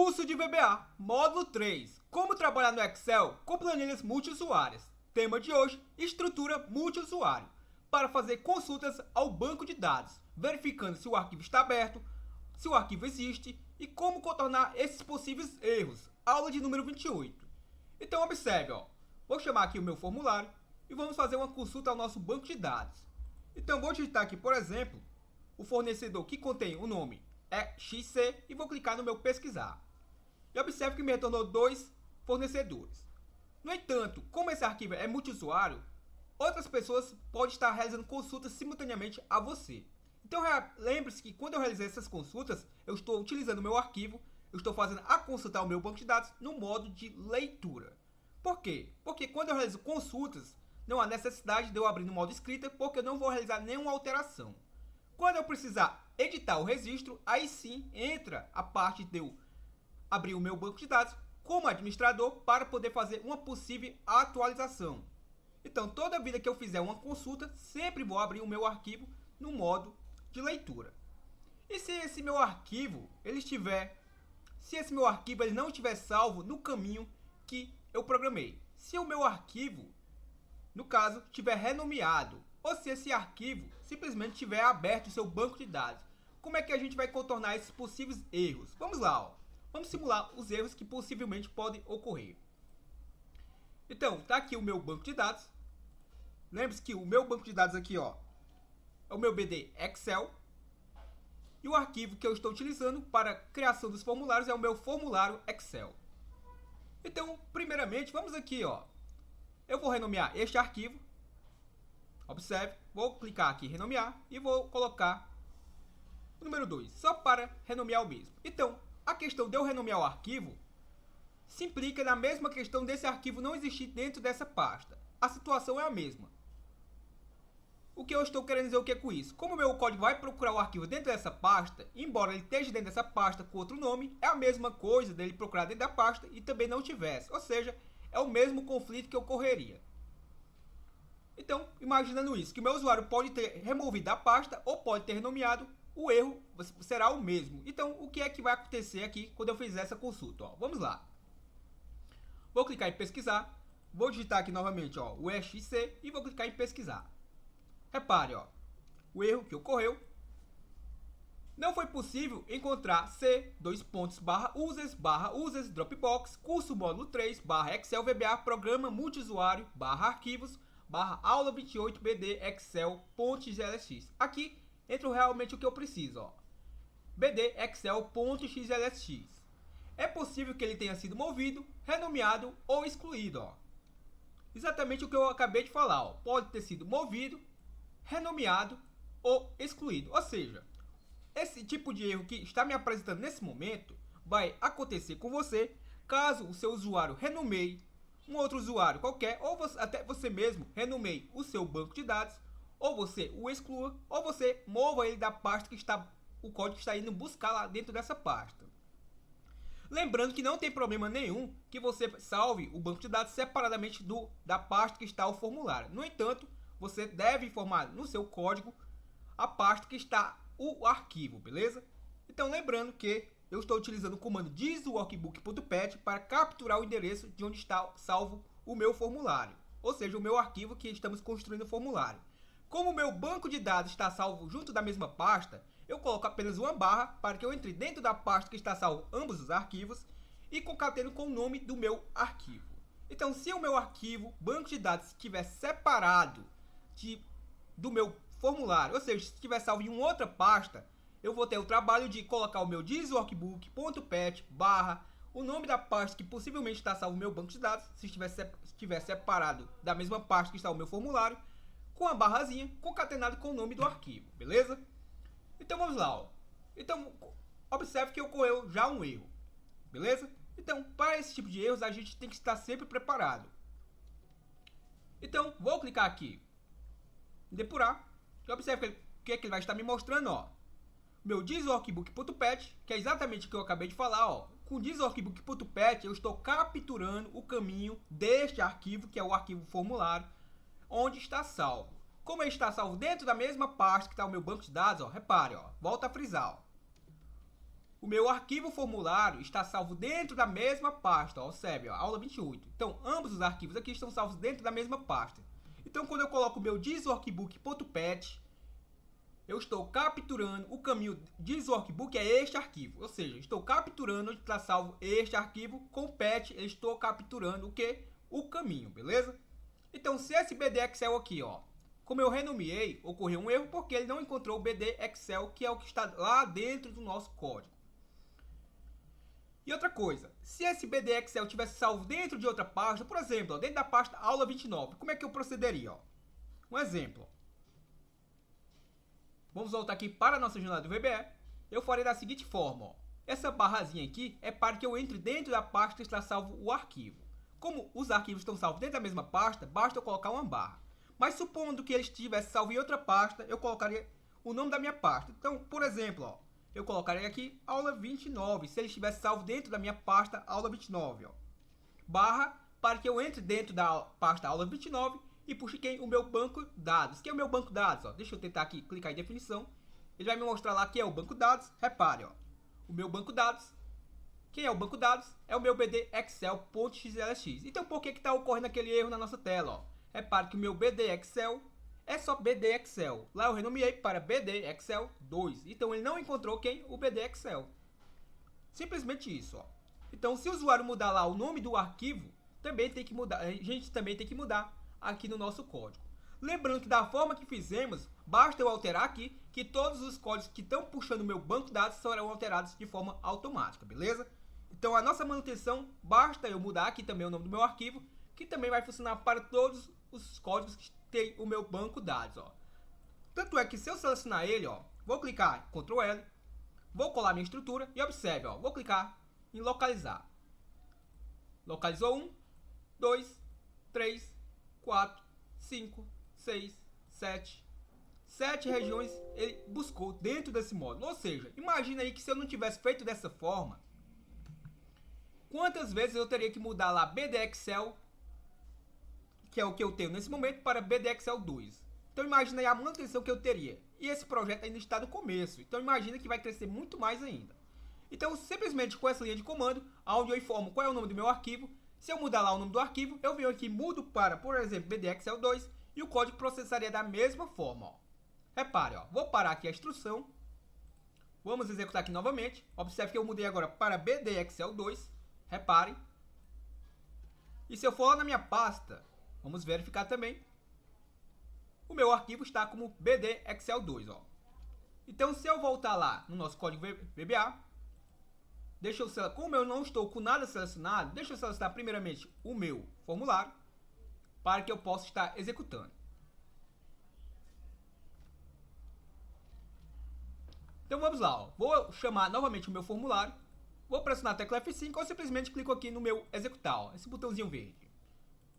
Curso de VBA, módulo 3. Como trabalhar no Excel com planilhas multiusuárias. Tema de hoje, estrutura multiusuário. Para fazer consultas ao banco de dados, verificando se o arquivo está aberto, se o arquivo existe e como contornar esses possíveis erros. Aula de número 28. Então observe, vou chamar aqui o meu formulário e vamos fazer uma consulta ao nosso banco de dados. Então vou digitar aqui, por exemplo, o fornecedor que contém o nome é XC e vou clicar no meu pesquisar. E observe que me retornou 2 fornecedores. No entanto, como esse arquivo é multiusuário, outras pessoas podem estar realizando consultas simultaneamente a você. Então lembre-se que quando eu realizei essas consultas, eu estou utilizando o meu arquivo, eu estou fazendo a consulta ao meu banco de dados no modo de leitura. Por quê? Porque quando eu realizo consultas, não há necessidade de eu abrir no modo escrita, porque eu não vou realizar nenhuma alteração. Quando eu precisar editar o registro, aí sim entra a parte de eu abrir o meu banco de dados como administrador para poder fazer uma possível atualização. Então, toda vida que eu fizer uma consulta, sempre vou abrir o meu arquivo no modo de leitura. E se esse meu arquivo ele não estiver salvo no caminho que eu programei, se o meu arquivo, no caso, estiver renomeado, ou se esse arquivo simplesmente tiver aberto o seu banco de dados, como é que a gente vai contornar esses possíveis erros? Vamos lá, vamos simular os erros que possivelmente podem ocorrer. Então, tá aqui o meu banco de dados. Lembre-se que o meu banco de dados aqui, é o meu BD Excel. E o arquivo que eu estou utilizando para a criação dos formulários é o meu formulário Excel. Então, primeiramente, vamos aqui, eu vou renomear este arquivo. Observe, vou clicar aqui em renomear e vou colocar o número 2, só para renomear o mesmo. Então, a questão de eu renomear o arquivo se implica na mesma questão desse arquivo não existir dentro dessa pasta. A situação é a mesma. O que eu estou querendo dizer o que com isso? Como o meu código vai procurar o arquivo dentro dessa pasta, embora ele esteja dentro dessa pasta com outro nome, é a mesma coisa dele procurar dentro da pasta e também não tivesse. Ou seja, é o mesmo conflito que ocorreria. Então, imaginando isso, que o meu usuário pode ter removido a pasta ou pode ter renomeado, o erro será o mesmo. Então, o que é que vai acontecer aqui quando eu fizer essa consulta? Vamos lá. Vou clicar em pesquisar, vou digitar aqui novamente o EXC e vou clicar em pesquisar. Repare, o erro que ocorreu. Não foi possível encontrar c:/users Dropbox, curso módulo 3, Excel VBA, programa multiusuário, arquivos, aula 28 BD Excel.xlx. Aqui entra realmente o que eu preciso, BD Excel.xlx. É possível que ele tenha sido movido, renomeado ou excluído, Exatamente o que eu acabei de falar, Pode ter sido movido, renomeado ou excluído. Ou seja, esse tipo de erro que está me apresentando nesse momento vai acontecer com você caso o seu usuário renomeie um outro usuário qualquer, ou até você mesmo renomeie o seu banco de dados, ou você o exclua, ou você mova ele da pasta que está o código que está indo buscar lá dentro dessa pasta. Lembrando que não tem problema nenhum que você salve o banco de dados separadamente da pasta que está o formulário. No entanto, você deve informar no seu código a pasta que está o arquivo, beleza? Então lembrando que eu estou utilizando o comando dizworkbook.pet para capturar o endereço de onde está salvo o meu formulário, ou seja, o meu arquivo que estamos construindo o formulário. Como o meu banco de dados está salvo junto da mesma pasta, eu coloco apenas uma barra para que eu entre dentro da pasta que está salvo ambos os arquivos e concateno com o nome do meu arquivo. Então, se o meu arquivo, banco de dados, estiver separado do meu formulário, ou seja, se estiver salvo em uma outra pasta, eu vou ter o trabalho de colocar o meu dizworkbook.pet o nome da pasta que possivelmente está salvo no meu banco de dados, se estiver separado da mesma pasta que está o meu formulário, com a barrazinha concatenado com o nome do arquivo, beleza? Então vamos lá, Então, observe que ocorreu já um erro, beleza? Então, para esse tipo de erros, a gente tem que estar sempre preparado. Então, vou clicar aqui depurar, e observe o que ele vai estar me mostrando, meu dizworkbook.pet, que é exatamente o que eu acabei de falar, com dizworkbook.pet eu estou capturando o caminho deste arquivo, que é o arquivo formulário, onde está salvo. Como ele está salvo dentro da mesma pasta que está o meu banco de dados, repare, volta a frisar, o meu arquivo formulário está salvo dentro da mesma pasta, ó, observe, ó, aula 28. Então, ambos os arquivos aqui estão salvos dentro da mesma pasta. Então, quando eu coloco o meu dizworkbook.pet, eu estou capturando o caminho dizworkbook, é este arquivo. Ou seja, estou capturando onde está salvo este arquivo. Com o pet, eu estou capturando o que? O caminho, beleza? Então, se esse BD Excel aqui, ó, como eu renomeei, ocorreu um erro porque ele não encontrou o BD Excel, que é o que está lá dentro do nosso código. E outra coisa, se esse BD Excel tivesse salvo dentro de outra pasta, por exemplo, ó, dentro da pasta aula 29, como é que eu procederia? Ó? Um exemplo. Vamos voltar aqui para a nossa jornada do VBE. Eu farei da seguinte forma. Ó. Essa barrazinha aqui é para que eu entre dentro da pasta que está salvo o arquivo. Como os arquivos estão salvos dentro da mesma pasta, basta eu colocar uma barra. Mas supondo que ele estivesse salvo em outra pasta, eu colocaria o nome da minha pasta. Então, por exemplo, ó, eu colocaria aqui aula 29, se ele estivesse salvo dentro da minha pasta aula 29. Ó. Barra para que eu entre dentro da pasta aula 29 e puxe quem? O meu banco de dados. Que é o meu banco de dados? Ó. Deixa eu tentar aqui clicar em definição. Ele vai me mostrar lá que é o banco de dados. Repare, ó, o meu banco de dados. Quem é o banco de dados? É o meu BD Excel.xlx. Então, por que está ocorrendo aquele erro na nossa tela? Ó? Repare que o meu BD Excel é só BD Excel. Lá eu renomeei para BD Excel 2. Então, ele não encontrou quem? O BD Excel. Simplesmente isso. Ó. Então, se o usuário mudar lá o nome do arquivo, também tem que mudar. A gente também tem que mudar aqui no nosso código. Lembrando que da forma que fizemos, basta eu alterar aqui que todos os códigos que estão puxando o meu banco de dados serão alterados de forma automática, beleza? Então a nossa manutenção, basta eu mudar aqui também o nome do meu arquivo, que também vai funcionar para todos os códigos que tem o meu banco de dados, ó. Tanto é que se eu selecionar ele, ó, vou clicar em Ctrl L, vou colar minha estrutura e observe, ó, vou clicar em localizar. Localizou 1, 2, 3, 4, 5, 6, 7. 7 regiões ele buscou dentro desse módulo. Ou seja, imagina aí que se eu não tivesse feito dessa forma, quantas vezes eu teria que mudar lá BD Excel, que é o que eu tenho nesse momento, para BD Excel 2. Então imagina aí a manutenção que eu teria. E esse projeto ainda está no começo. Então imagina que vai crescer muito mais ainda. Então simplesmente com essa linha de comando, onde eu informo qual é o nome do meu arquivo, se eu mudar lá o nome do arquivo, eu venho aqui e mudo para, por exemplo, BD Excel 2 e o código processaria da mesma forma. Ó. Repare, ó, vou parar aqui a instrução. Vamos executar aqui novamente. Observe que eu mudei agora para BD Excel 2. Repare. E se eu for lá na minha pasta, vamos verificar também. O meu arquivo está como BD Excel 2. Ó. Então, se eu voltar lá no nosso código VBA, deixa eu selecionar. Como eu não estou com nada selecionado, deixa eu selecionar primeiramente o meu formulário para que eu possa estar executando. Então vamos lá, ó. Vou chamar novamente o meu formulário, vou pressionar a tecla F5 ou simplesmente clico aqui no meu executar, ó, esse botãozinho verde.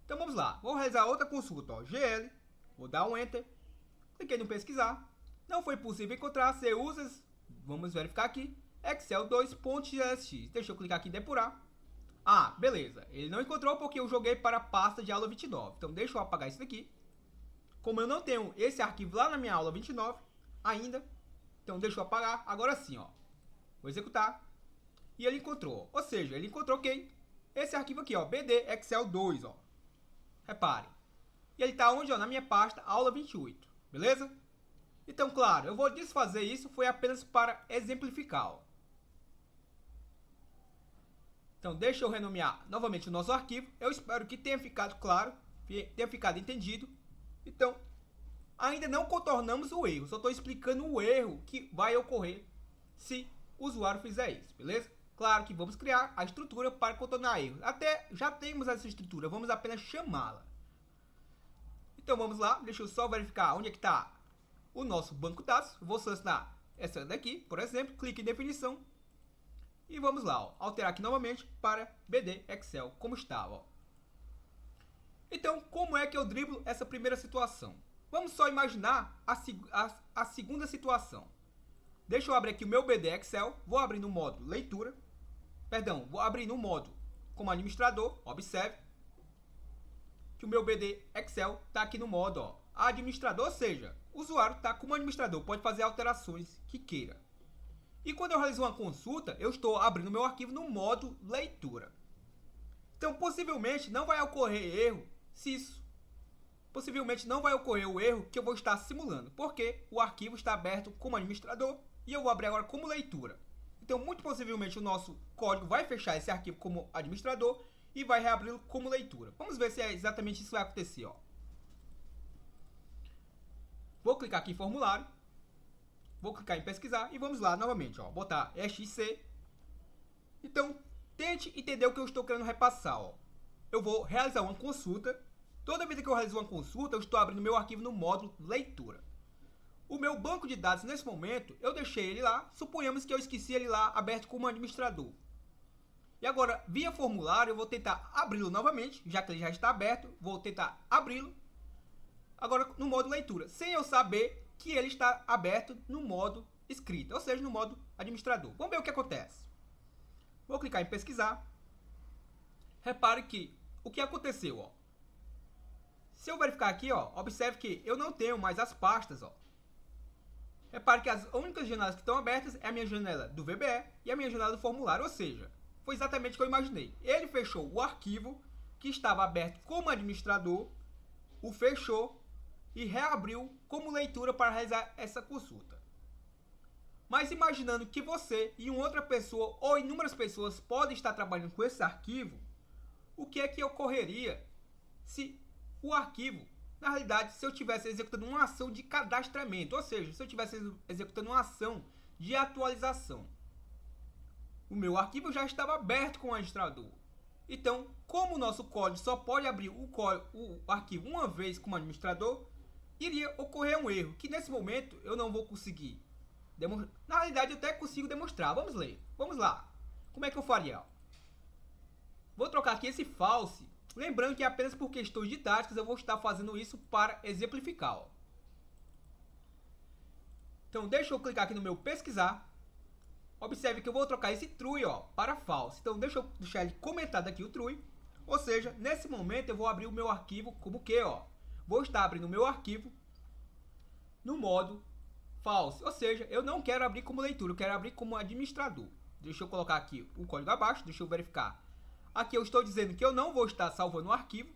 Então vamos lá, vou realizar outra consulta, ó, GL, vou dar um Enter, cliquei no pesquisar, não foi possível encontrar, se usas, vamos verificar aqui, Excel 2.xlx, deixa eu clicar aqui em depurar. Ah, beleza, ele não encontrou porque eu joguei para a pasta de aula 29, então deixa eu apagar isso daqui. Como eu não tenho esse arquivo lá na minha aula 29 ainda, então deixa eu apagar, agora sim, ó. Vou executar. E ele encontrou. Ou seja, ele encontrou quem? Esse arquivo aqui, ó, BD Excel 2, ó. Repare. E ele está onde, ó? Na minha pasta, aula 28. Beleza? Então, claro, eu vou desfazer isso, foi apenas para exemplificar, ó. Então, deixa eu renomear novamente o nosso arquivo. Eu espero que tenha ficado claro, tenha ficado entendido. Então, ainda não contornamos o erro, só estou explicando o erro que vai ocorrer se o usuário fizer isso, beleza? Claro que vamos criar a estrutura para contornar erros. Até já temos essa estrutura, vamos apenas chamá-la. Então vamos lá, deixa eu só verificar onde é que está o nosso banco de dados. Vou selecionar essa daqui, por exemplo, clique em definição. E vamos lá, ó, alterar aqui novamente para BD Excel, como estava. Ó. Então, como é que eu driblo essa primeira situação? Vamos só imaginar a segunda situação. Deixa eu abrir aqui o meu BD Excel. Vou abrir no módulo leitura. Perdão, vou abrir no módulo como administrador. Observe que o meu BD Excel está aqui no modo ó, administrador, ou seja, o usuário está como administrador. Pode fazer alterações que queira. E quando eu realizo uma consulta, eu estou abrindo meu arquivo no modo leitura. Então, possivelmente não vai ocorrer erro se isso. Possivelmente não vai ocorrer o erro que eu vou estar simulando, porque o arquivo está aberto como administrador e eu vou abrir agora como leitura. Então, muito possivelmente o nosso código vai fechar esse arquivo como administrador e vai reabri-lo como leitura. Vamos ver se é exatamente isso que vai acontecer. Ó. Vou clicar aqui em formulário. Vou clicar em pesquisar e vamos lá novamente. Ó, botar XC. Então, tente entender o que eu estou querendo repassar. Ó. Eu vou realizar uma consulta. Toda vez que eu realizo uma consulta, eu estou abrindo meu arquivo no módulo leitura. O meu banco de dados, nesse momento, eu deixei ele lá. Suponhamos que eu esqueci ele lá aberto como administrador. E agora, via formulário, eu vou tentar abri-lo novamente, já que ele já está aberto. Vou tentar abri-lo. Agora, no modo leitura, sem eu saber que ele está aberto no modo escrita, ou seja, no modo administrador. Vamos ver o que acontece. Vou clicar em pesquisar. Repare que o que aconteceu, ó. Se eu verificar aqui, ó, observe que eu não tenho mais as pastas, ó. Repare que as únicas janelas que estão abertas é a minha janela do VBE e a minha janela do formulário, ou seja, foi exatamente o que eu imaginei. Ele fechou o arquivo que estava aberto como administrador, o fechou e reabriu como leitura para realizar essa consulta. Mas imaginando que você e uma outra pessoa ou inúmeras pessoas podem estar trabalhando com esse arquivo, o que é que ocorreria se o arquivo, na realidade, se eu estivesse executando uma ação de cadastramento, ou seja, se eu estivesse executando uma ação de atualização. O meu arquivo já estava aberto com o administrador. Então, como o nosso código só pode abrir o arquivo uma vez como administrador, iria ocorrer um erro, que nesse momento eu não vou conseguir demonstrar. Na realidade, eu até consigo demonstrar. Vamos ler. Vamos lá. Como é que eu faria? Vou trocar aqui esse false. Lembrando que apenas por questões didáticas eu vou estar fazendo isso para exemplificar. Ó. Então, deixa eu clicar aqui no meu pesquisar. Observe que eu vou trocar esse true ó, para false. Então, deixa eu deixar ele comentado aqui o true. Ou seja, nesse momento eu vou abrir o meu arquivo como que, ó. Vou estar abrindo o meu arquivo no modo false. Ou seja, eu não quero abrir como leitura, eu quero abrir como administrador. Deixa eu colocar aqui o código abaixo, deixa eu verificar. Aqui eu estou dizendo que eu não vou estar salvando o arquivo.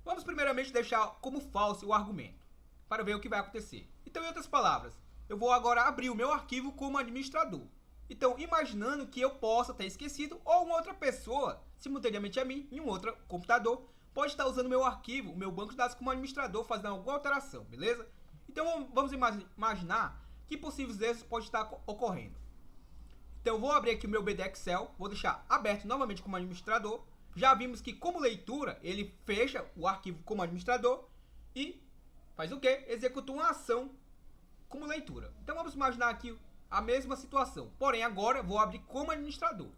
Vamos primeiramente deixar como false o argumento, para ver o que vai acontecer. Então, em outras palavras, eu vou agora abrir o meu arquivo como administrador. Então, imaginando que eu possa ter esquecido, ou uma outra pessoa, simultaneamente a mim, em um outro computador, pode estar usando o meu arquivo, o meu banco de dados como administrador, fazendo alguma alteração, beleza? Então, vamos imaginar que possíveis erros podem estar ocorrendo. Então, eu vou abrir aqui o meu BD Excel, vou deixar aberto novamente como administrador. Já vimos que, como leitura, ele fecha o arquivo como administrador e faz o quê? Executa uma ação como leitura. Então, vamos imaginar aqui a mesma situação. Porém, agora eu vou abrir como administrador.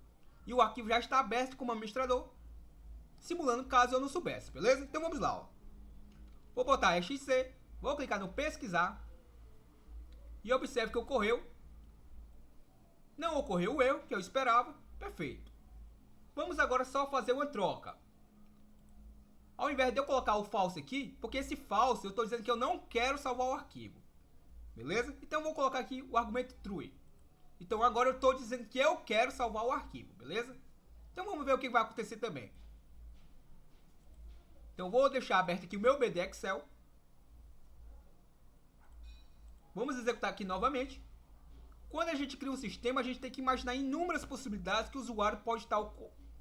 E o arquivo já está aberto como administrador, simulando caso eu não soubesse, beleza? Então, vamos lá. Ó. Vou botar XC, vou clicar no pesquisar e observe que ocorreu. Não ocorreu o erro que eu esperava. Perfeito. Vamos agora só fazer uma troca. Ao invés de eu colocar o false aqui, porque esse false eu estou dizendo que eu não quero salvar o arquivo. Beleza? Então eu vou colocar aqui o argumento true. Então agora eu estou dizendo que eu quero salvar o arquivo. Beleza? Então vamos ver o que vai acontecer também. Então vou deixar aberto aqui o meu BD Excel. Vamos executar aqui novamente. Quando a gente cria um sistema, a gente tem que imaginar inúmeras possibilidades que o usuário pode estar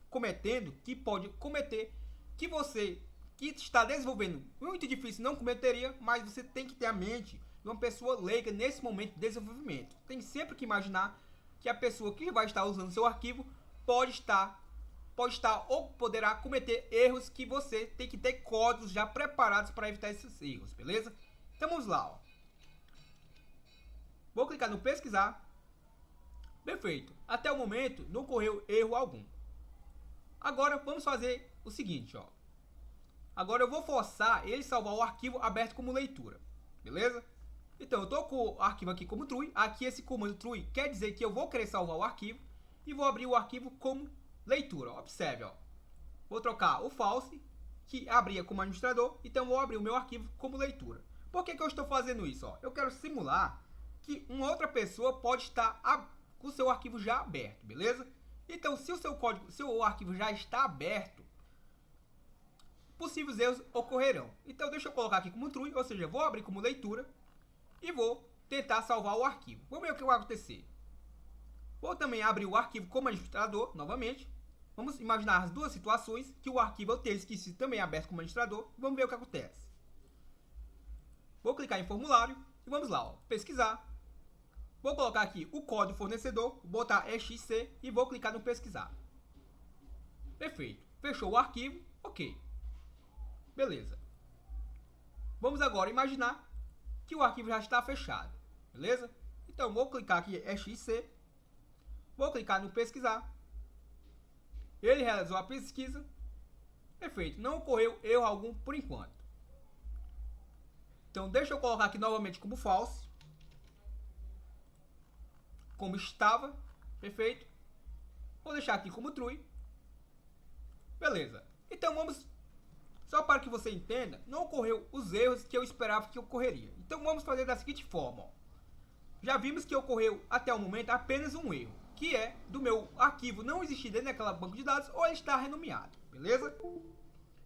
cometendo, que pode cometer, que você que está desenvolvendo, muito difícil não cometeria, mas você tem que ter a mente de uma pessoa leiga nesse momento de desenvolvimento. Tem sempre que imaginar que a pessoa que vai estar usando seu arquivo pode estar ou poderá cometer erros que você tem que ter códigos já preparados para evitar esses erros, beleza? Então vamos lá, ó. Vou clicar no pesquisar. Perfeito. Até o momento não ocorreu erro algum. Agora vamos fazer o seguinte, ó. Agora eu vou forçar ele salvar o arquivo aberto como leitura. Beleza? Então eu estou com o arquivo aqui como true. Aqui esse comando true quer dizer que eu vou querer salvar o arquivo. E vou abrir o arquivo como leitura. Observe, ó. Vou trocar o false, que abria como administrador. Então vou abrir o meu arquivo como leitura. Por que eu estou fazendo isso? Ó? Eu quero simular que uma outra pessoa pode estar com o seu arquivo já aberto, beleza? Então, se o seu arquivo já está aberto, possíveis erros ocorrerão. Então, deixa eu colocar aqui como true, ou seja, vou abrir como leitura e vou tentar salvar o arquivo. Vamos ver o que vai acontecer. Vou também abrir o arquivo como administrador, novamente. Vamos imaginar as duas situações, que o arquivo eu tenho esquecido também aberto como administrador. Vamos ver o que acontece. Vou clicar em formulário e vamos lá, ó, pesquisar. Vou colocar aqui o código fornecedor, botar XC e vou clicar no pesquisar. Perfeito. Fechou o arquivo, ok. Beleza. Vamos agora imaginar que o arquivo já está fechado, beleza? Então vou clicar aqui em XC, vou clicar no pesquisar. Ele realizou a pesquisa. Perfeito. Não ocorreu erro algum por enquanto. Então deixa eu colocar aqui novamente como false. Como estava. Perfeito. Vou deixar aqui como true. Beleza. Então vamos... Só para que você entenda, não ocorreu os erros que eu esperava que ocorreria. Então vamos fazer da seguinte forma. Ó. Já vimos que ocorreu até o momento apenas um erro, que é do meu arquivo não existir dentro daquela banco de dados ou ele está renomeado, beleza?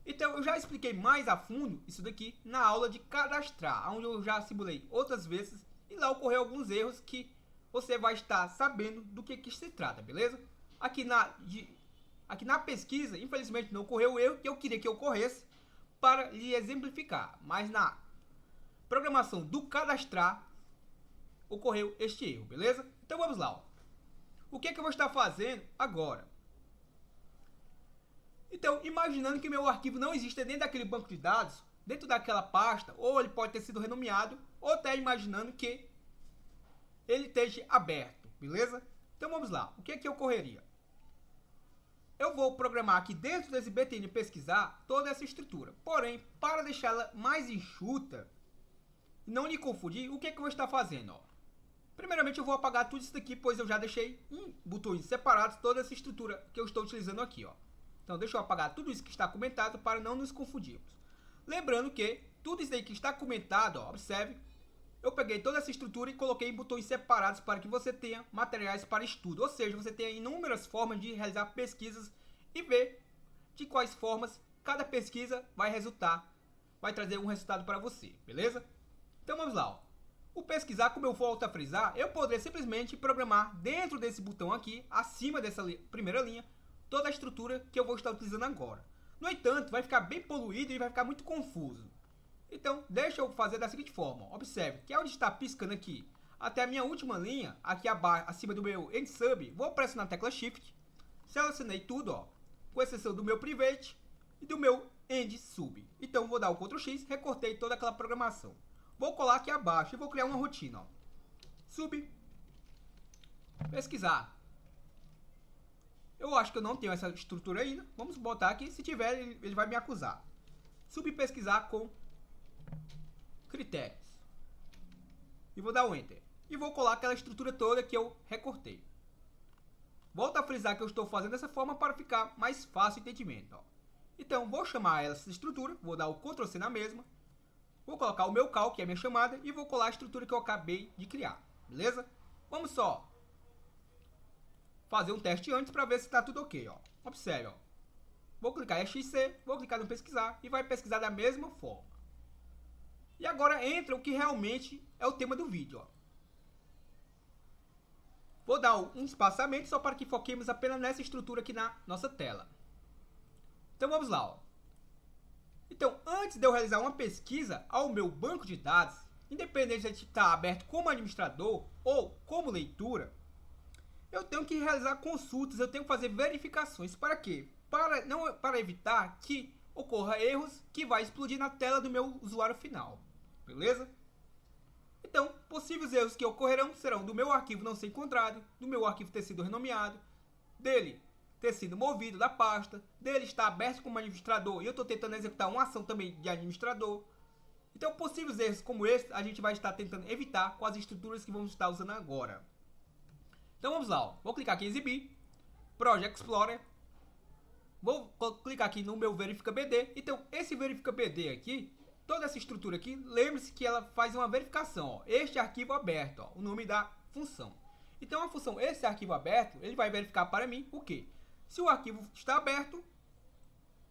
Então eu já expliquei mais a fundo isso daqui na aula de cadastrar, onde eu já simulei outras vezes e lá ocorreu alguns erros que você vai estar sabendo do que se trata, beleza? Aqui na pesquisa, infelizmente não ocorreu o erro que eu queria que ocorresse para lhe exemplificar, mas na programação do cadastrar ocorreu este erro, beleza? Então vamos lá, ó. O que é que eu vou estar fazendo agora? Então, imaginando que meu arquivo não existe dentro daquele banco de dados, dentro daquela pasta, ou ele pode ter sido renomeado, ou até imaginando que ele esteja aberto, beleza? Então vamos lá, o que é que ocorreria? Eu vou programar aqui dentro desse btn pesquisar toda essa estrutura, porém, para deixá-la mais enxuta, e não lhe confundir, o que é que eu vou estar fazendo? Ó? Primeiramente eu vou apagar tudo isso daqui, pois eu já deixei em botões separados toda essa estrutura que eu estou utilizando aqui. Ó. Então deixa eu apagar tudo isso que está comentado para não nos confundirmos. Lembrando que tudo isso aí que está comentado, ó, observe, eu peguei toda essa estrutura e coloquei em botões separados para que você tenha materiais para estudo. Ou seja, você tenha inúmeras formas de realizar pesquisas e ver de quais formas cada pesquisa vai resultar, vai trazer um resultado para você, beleza? Então vamos lá, ó. O pesquisar, como eu volto a frisar, eu poderia simplesmente programar dentro desse botão aqui, acima dessa primeira linha, toda a estrutura que eu vou estar utilizando agora. No entanto, vai ficar bem poluído e vai ficar muito confuso. Então, deixa eu fazer da seguinte forma. Observe que onde está piscando aqui até a minha última linha, aqui abaixo, acima do meu end sub, vou pressionar a tecla Shift, selecionei tudo, ó, com exceção do meu private e do meu end sub. Então, vou dar o Ctrl X, recortei toda aquela programação. Vou colar aqui abaixo e vou criar uma rotina. Ó. Sub. Pesquisar. Eu acho que eu não tenho essa estrutura ainda. Vamos botar aqui. Se tiver, ele vai me acusar. Sub pesquisar com critérios. E vou dar um Enter. E vou colar aquela estrutura toda que eu recortei. Volto a frisar que eu estou fazendo dessa forma para ficar mais fácil o entendimento. Ó. Então, vou chamar essa estrutura. Vou dar o Ctrl C na mesma. Vou colocar o meu cal, que é a minha chamada, e vou colar a estrutura que eu acabei de criar, beleza? Vamos só fazer um teste antes para ver se está tudo ok, ó. Observe, ó. Vou clicar em XC, vou clicar no pesquisar e vai pesquisar da mesma forma. E agora entra o que realmente é o tema do vídeo, ó. Vou dar um espaçamento só para que foquemos apenas nessa estrutura aqui na nossa tela. Então vamos lá, ó. Então, antes de eu realizar uma pesquisa ao meu banco de dados, independente de estar aberto como administrador ou como leitura, eu tenho que realizar consultas, eu tenho que fazer verificações. Para quê? Para evitar que ocorra erros que vai explodir na tela do meu usuário final. Beleza? Então, possíveis erros que ocorrerão serão do meu arquivo não ser encontrado, do meu arquivo ter sido renomeado, dele ter sido movido da pasta, dele estar aberto como administrador e eu estou tentando executar uma ação também de administrador. Então, possíveis erros como esse, a gente vai estar tentando evitar com as estruturas que vamos estar usando agora. Então, vamos lá. Ó. Vou clicar aqui em exibir, Project Explorer, vou clicar aqui no meu Verifica BD. Então, esse Verifica BD aqui toda essa estrutura aqui, lembre-se que ela faz uma verificação, ó, este arquivo aberto, ó, o nome da função. Então a função esse arquivo aberto, ele vai verificar para mim o quê? Se o arquivo está aberto,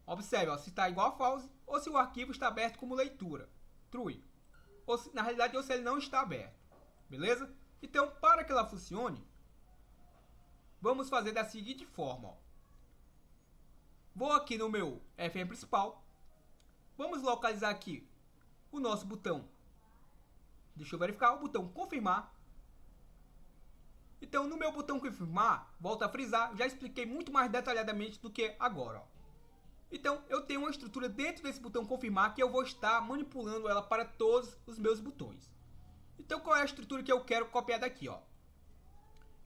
observe, ó, se está igual a false, ou se o arquivo está aberto como leitura, true. Ou se, na realidade, ou se ele não está aberto, beleza? Então, para que ela funcione, vamos fazer da seguinte forma, ó. Vou aqui no meu FM principal, vamos localizar aqui o nosso botão, deixa eu verificar, o botão confirmar. Então, no meu botão confirmar, volto a frisar, já expliquei muito mais detalhadamente do que agora, ó. Então, eu tenho uma estrutura dentro desse botão confirmar que eu vou estar manipulando ela para todos os meus botões. Então, qual é a estrutura que eu quero copiar daqui, ó?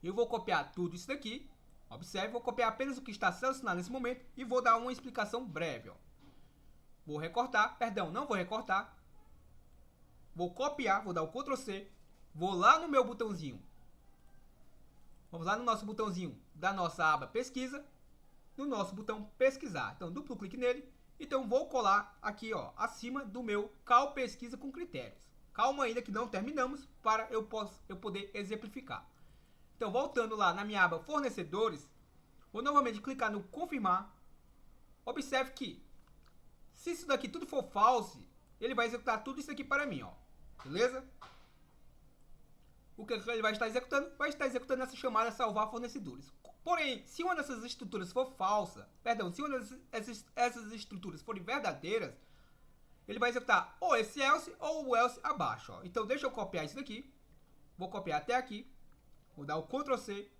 Eu vou copiar tudo isso daqui. Observe, vou copiar apenas o que está selecionado nesse momento e vou dar uma explicação breve, ó. Vou recortar, perdão, não vou recortar. Vou copiar, vou dar o Ctrl C. Vou lá no meu botãozinho. Vamos lá no nosso botãozinho da nossa aba pesquisa. No nosso botão pesquisar. Então, duplo clique nele. Então, vou colar aqui, ó, acima do meu cal pesquisa com critérios. Calma ainda que não terminamos para eu poder exemplificar. Então, voltando lá na minha aba fornecedores, vou novamente clicar no confirmar. Observe que, se isso daqui tudo for false, ele vai executar tudo isso aqui para mim, ó. Beleza? O que ele vai estar executando? Vai estar executando essa chamada salvar fornecedores. Porém, se uma dessas estruturas for falsa, perdão, se uma dessas estruturas forem verdadeiras, ele vai executar ou esse else ou o else abaixo, ó. Então, deixa eu copiar isso daqui. Vou copiar até aqui. Vou dar o Ctrl C.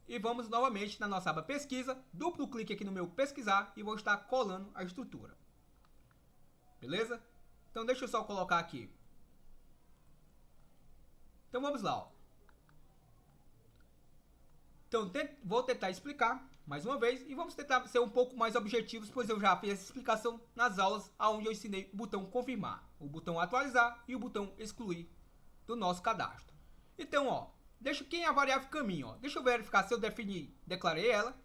E vamos novamente na nossa aba pesquisa. Duplo clique aqui no meu pesquisar e vou estar colando a estrutura. Beleza? Então, deixa eu só colocar aqui. Então, vamos lá, ó. Então, vou tentar explicar mais uma vez e vamos tentar ser um pouco mais objetivos, pois eu já fiz essa explicação nas aulas onde eu ensinei o botão confirmar, o botão atualizar e o botão excluir do nosso cadastro. Então, ó, deixa quem é a variável caminho, ó. Deixa eu verificar se eu declarei ela.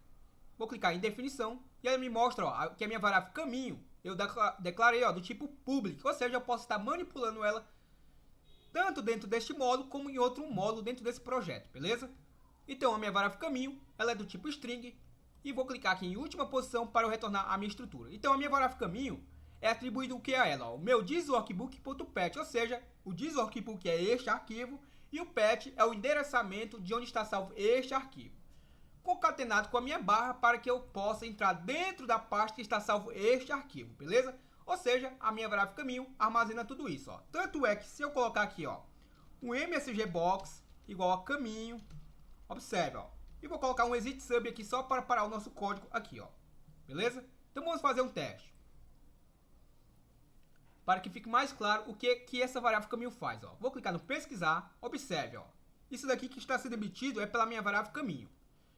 Vou clicar em definição e ela me mostra, ó, que a minha variável caminho eu declarei, ó, do tipo public, ou seja, eu posso estar manipulando ela tanto dentro deste módulo como em outro módulo dentro desse projeto, beleza? Então, a minha variável caminho, ela é do tipo string, e vou clicar aqui em última posição para eu retornar a minha estrutura. Então, a minha variável caminho é atribuído o que a ela? Ó, o meu thisworkbook.pet, ou seja, o thisworkbook é este arquivo, e o pet é o endereçamento de onde está salvo este arquivo, concatenado com a minha barra para que eu possa entrar dentro da pasta que está salvo este arquivo, beleza? Ou seja, a minha variável caminho armazena tudo isso, ó. Tanto é que se eu colocar aqui, ó, um msgbox igual a caminho, observe, ó. E vou colocar um exit sub aqui só para parar o nosso código aqui, ó. Beleza? Então vamos fazer um teste. Para que fique mais claro o que essa variável caminho faz, ó. Vou clicar no pesquisar, observe, ó. Isso daqui que está sendo emitido é pela minha variável caminho.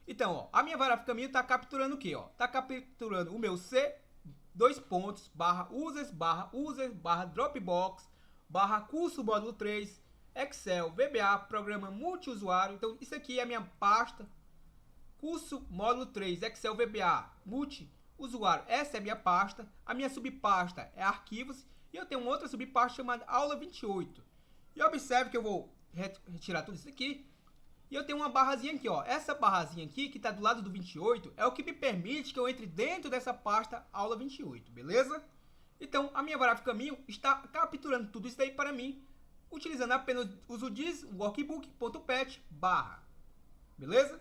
Então, ó, a minha variável caminho está capturando o quê, ó? Está capturando o meu C, /users, /dropbox, /curso módulo 3, Excel, VBA, programa multiusuário. Então, isso aqui é a minha pasta, curso módulo 3, Excel, VBA, multiusuário. Essa é a minha pasta. A minha subpasta é arquivos. E eu tenho uma outra subpasta chamada aula 28. E observe que eu vou retirar tudo isso aqui. E eu tenho uma barrazinha aqui, ó. Essa barrazinha aqui, que está do lado do 28, é o que me permite que eu entre dentro dessa pasta aula 28, beleza? Então, a minha variável caminho está capturando tudo isso daí para mim, utilizando apenas o thisworkbook.pet barra, beleza?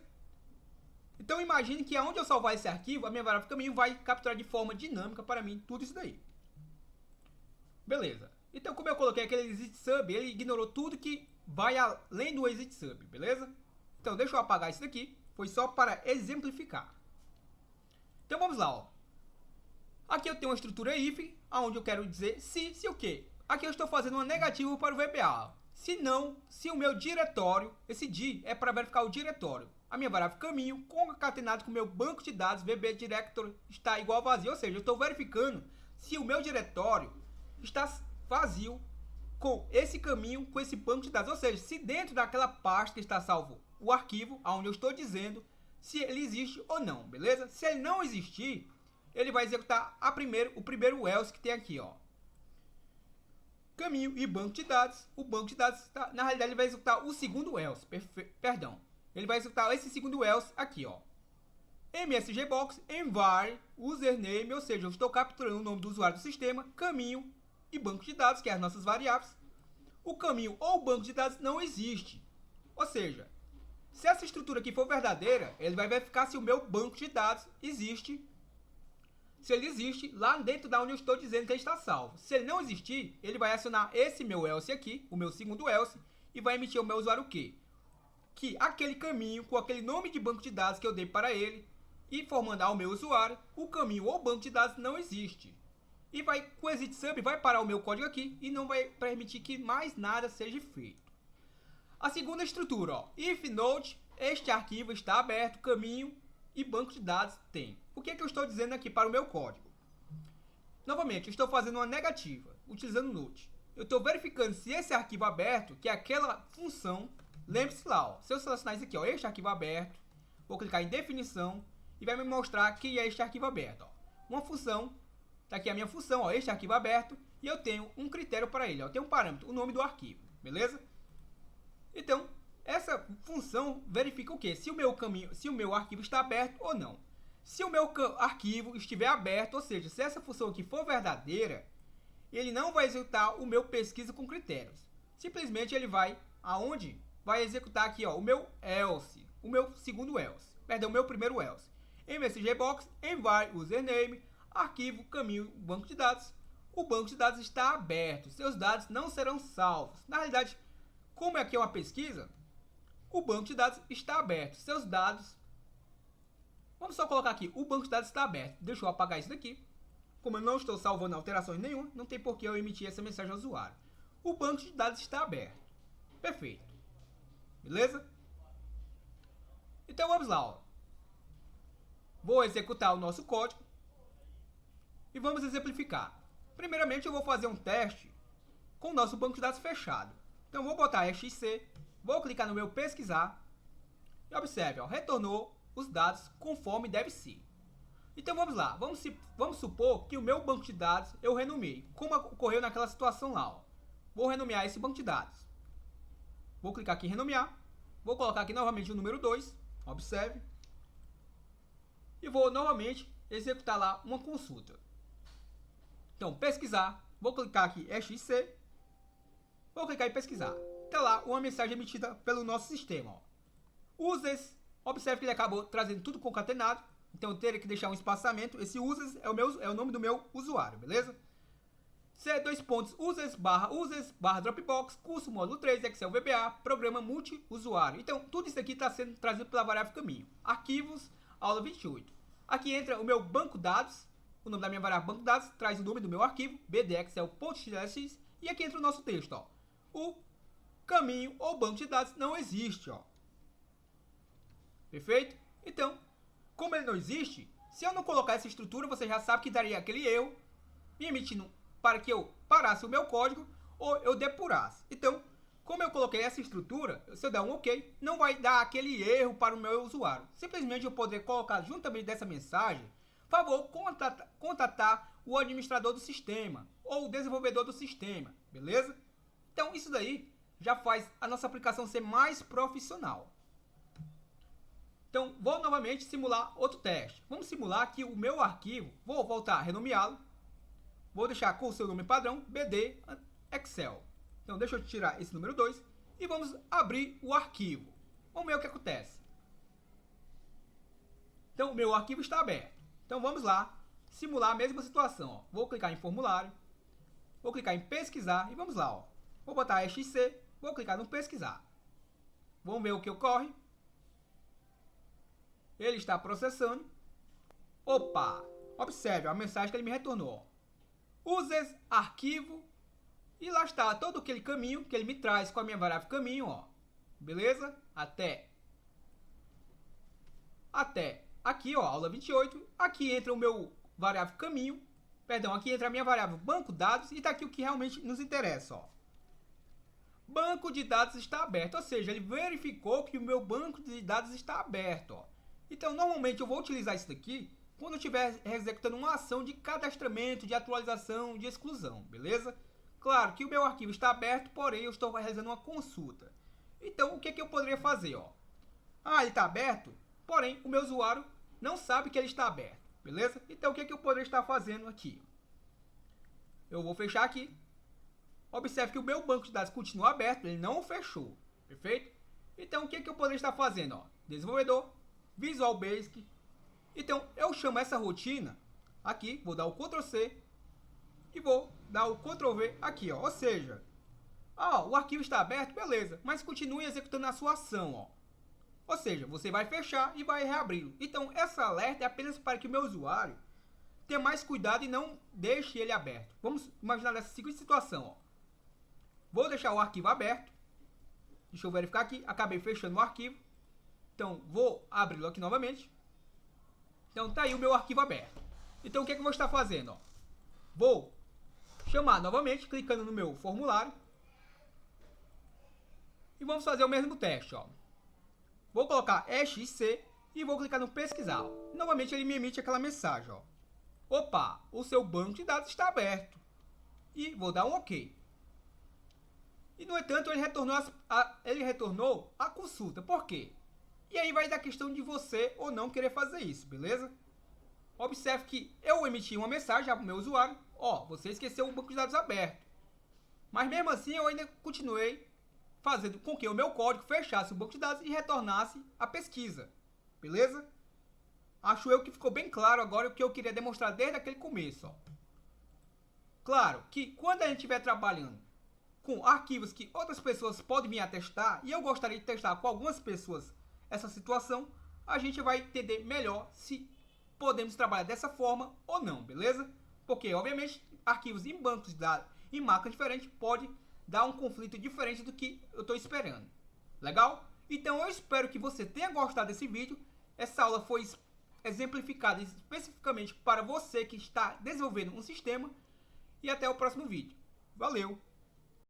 Então, imagine que aonde eu salvar esse arquivo, a minha variável caminho vai capturar de forma dinâmica para mim tudo isso daí. Beleza. Então, como eu coloquei aquele exit sub, ele ignorou tudo que vai além do exit sub, beleza? Então, deixa eu apagar isso daqui. Foi só para exemplificar. Então, vamos lá, ó. Aqui eu tenho uma estrutura if, onde eu quero dizer se o quê? Aqui eu estou fazendo uma negativa para o VBA. Se o meu diretório, esse dir é para verificar o diretório. A minha variável caminho, concatenado com o meu banco de dados, VB Directory, está igual a vazio. Ou seja, eu estou verificando se o meu diretório está vazio com esse caminho, com esse banco de dados. Ou seja, se dentro daquela pasta está salvo o arquivo, onde eu estou dizendo se ele existe ou não, beleza? Se ele não existir, ele vai executar o primeiro else que tem aqui, ó. caminho e banco de dados. O banco de dados, na realidade, ele vai executar o segundo else. Perdão. Ele vai executar esse segundo else aqui, ó. MSGBox envar username, ou seja, eu estou capturando o nome do usuário do sistema, caminho e banco de dados, que é as nossas variáveis. O caminho ou banco de dados não existe. Ou seja, se essa estrutura aqui for verdadeira, ele vai verificar se o meu banco de dados existe. Se ele existe, lá dentro da onde eu estou dizendo que ele está salvo. Se ele não existir, ele vai acionar esse meu else aqui, o meu segundo else, e vai emitir o meu usuário o quê? Que aquele caminho, com aquele nome de banco de dados que eu dei para ele, e formando ao meu usuário, o caminho ou banco de dados não existe. E vai, com exit sub, vai parar o meu código aqui e não vai permitir que mais nada seja feito. A segunda estrutura, ó, if node, este arquivo está aberto, caminho e banco de dados tem. O que é que eu estou dizendo aqui para o meu código? Novamente, eu estou fazendo uma negativa, utilizando node. Eu estou verificando se esse arquivo aberto, que é aquela função, lembre-se lá, ó, se eu selecionar isso aqui, ó, este arquivo aberto, vou clicar em definição e vai me mostrar que é este arquivo aberto. Ó. Uma função, tá aqui a minha função, ó, este arquivo aberto, e eu tenho um critério para ele, ó, tem um parâmetro, o nome do arquivo, beleza? Então, essa função verifica o quê? Se o meu caminho, se o meu arquivo está aberto ou não. Se o meu arquivo estiver aberto, ou seja, se essa função aqui for verdadeira, ele não vai executar o meu pesquisa com critérios. Simplesmente ele vai aonde? Vai executar aqui, ó, o meu else, o meu segundo else, perdão, o meu primeiro else. MSGBox envar username, arquivo, caminho, banco de dados. O banco de dados está aberto, seus dados não serão salvos. Na realidade, como aqui é uma pesquisa, o banco de dados está aberto, seus dados... Vamos só colocar aqui, o banco de dados está aberto. Deixa eu apagar isso daqui. Como eu não estou salvando alterações nenhuma, não tem por que eu emitir essa mensagem ao usuário. O banco de dados está aberto. Perfeito. Beleza? Então vamos lá, ó. Vou executar o nosso código e vamos exemplificar. Primeiramente eu vou fazer um teste com o nosso banco de dados fechado. Então vou botar XC, vou clicar no meu pesquisar e observe, ó, retornou os dados conforme deve ser. Então vamos lá, vamos supor que o meu banco de dados eu renomeei, como ocorreu naquela situação lá. Ó. Vou renomear esse banco de dados. Vou clicar aqui em renomear, vou colocar aqui novamente o número 2, observe. E vou novamente executar lá uma consulta. Então, pesquisar, vou clicar aqui XC, vou clicar em pesquisar. Está lá uma mensagem emitida pelo nosso sistema. Ó. Users, observe que ele acabou trazendo tudo concatenado, então eu teria que deixar um espaçamento. Esse users é o nome do meu usuário, beleza? users barra Dropbox, curso módulo 3, Excel VBA, programa multi-usuário. Então, tudo isso aqui está sendo trazido pela variável caminho. Arquivos, aula 28. Aqui entra o meu banco dados, o nome da minha variável banco dados, traz o nome do meu arquivo, bdexcel.xlsx, e aqui entra o nosso texto, ó. O caminho ou banco de dados não existe, ó. Perfeito? Então, como ele não existe, se eu não colocar essa estrutura, você já sabe que daria aquele erro, me emitindo para que eu parasse o meu código ou eu depurasse. Então, como eu coloquei essa estrutura, se eu der um OK, não vai dar aquele erro para o meu usuário. Simplesmente eu poderia colocar juntamente dessa mensagem, favor, contatar o administrador do sistema ou o desenvolvedor do sistema, beleza? Então, isso daí já faz a nossa aplicação ser mais profissional. Então, vou novamente simular outro teste. Vamos simular que o meu arquivo, vou voltar a renomeá-lo, vou deixar com o seu nome padrão, BD Excel. Então, deixa eu tirar esse número 2 e vamos abrir o arquivo. Vamos ver o que acontece. Então, o meu arquivo está aberto. Então, vamos lá simular a mesma situação. Ó. Vou clicar em formulário, vou clicar em pesquisar e vamos lá. Ó. Vou botar XC, vou clicar no pesquisar. Vamos ver o que ocorre. Ele está processando. Opa! Observe a mensagem que ele me retornou. Users, arquivo. E lá está todo aquele caminho que ele me traz com a minha variável caminho, ó. Beleza? Até aqui, ó, aula 28. Aqui entra o meu variável caminho. Perdão, aqui entra a minha variável banco dados. E está aqui o que realmente nos interessa, ó. Banco de dados está aberto. Ou seja, ele verificou que o meu banco de dados está aberto, ó. Então, normalmente eu vou utilizar isso daqui quando eu estiver executando uma ação de cadastramento, de atualização, de exclusão, beleza? claro que o meu arquivo está aberto, porém eu estou realizando uma consulta. Então, o que eu poderia fazer? Ó? Ele está aberto, porém o meu usuário não sabe que ele está aberto, beleza? Então, o que eu poderia estar fazendo aqui? Eu vou fechar aqui. Observe que o meu banco de dados continua aberto, ele não fechou, perfeito? Então, o que eu poderia estar fazendo? Ó? Desenvolvedor, Visual Basic. Então, eu chamo essa rotina aqui, vou dar o Ctrl C e vou dar o Ctrl V aqui, ó. Ou seja, o arquivo está aberto, beleza, mas continue executando a sua ação, ó. Ou seja, você vai fechar e vai reabri-lo. Então, essa alerta é apenas para que o meu usuário tenha mais cuidado e não deixe ele aberto. Vamos imaginar essa seguinte situação, ó. Vou deixar o arquivo aberto. Deixa eu verificar aqui. Acabei fechando o arquivo. Então, vou abri-lo aqui novamente. Então, tá aí o meu arquivo aberto. Então, o que eu vou estar fazendo? Ó? Vou chamar novamente, clicando no meu formulário. E vamos fazer o mesmo teste. Ó. Vou colocar EXC e vou clicar no pesquisar. Novamente, ele me emite aquela mensagem. Ó. Opa, o seu banco de dados está aberto. E vou dar um OK. E, no entanto, ele retornou a consulta. Por quê? E aí vai da questão de você ou não querer fazer isso, beleza? Observe que eu emiti uma mensagem para o meu usuário. Você esqueceu o banco de dados aberto. Mas mesmo assim, eu ainda continuei fazendo com que o meu código fechasse o banco de dados e retornasse a pesquisa. Beleza? Acho eu que ficou bem claro agora o que eu queria demonstrar desde aquele começo. Ó. Claro que quando a gente estiver trabalhando com arquivos que outras pessoas podem vir a testar, e eu gostaria de testar com algumas pessoas essa situação, a gente vai entender melhor se podemos trabalhar dessa forma ou não, beleza? Porque, obviamente, arquivos em bancos de dados em máquinas diferentes pode dar um conflito diferente do que eu estou esperando. Legal? Então, eu espero que você tenha gostado desse vídeo. Essa aula foi exemplificada especificamente para você que está desenvolvendo um sistema. E até o próximo vídeo. Valeu!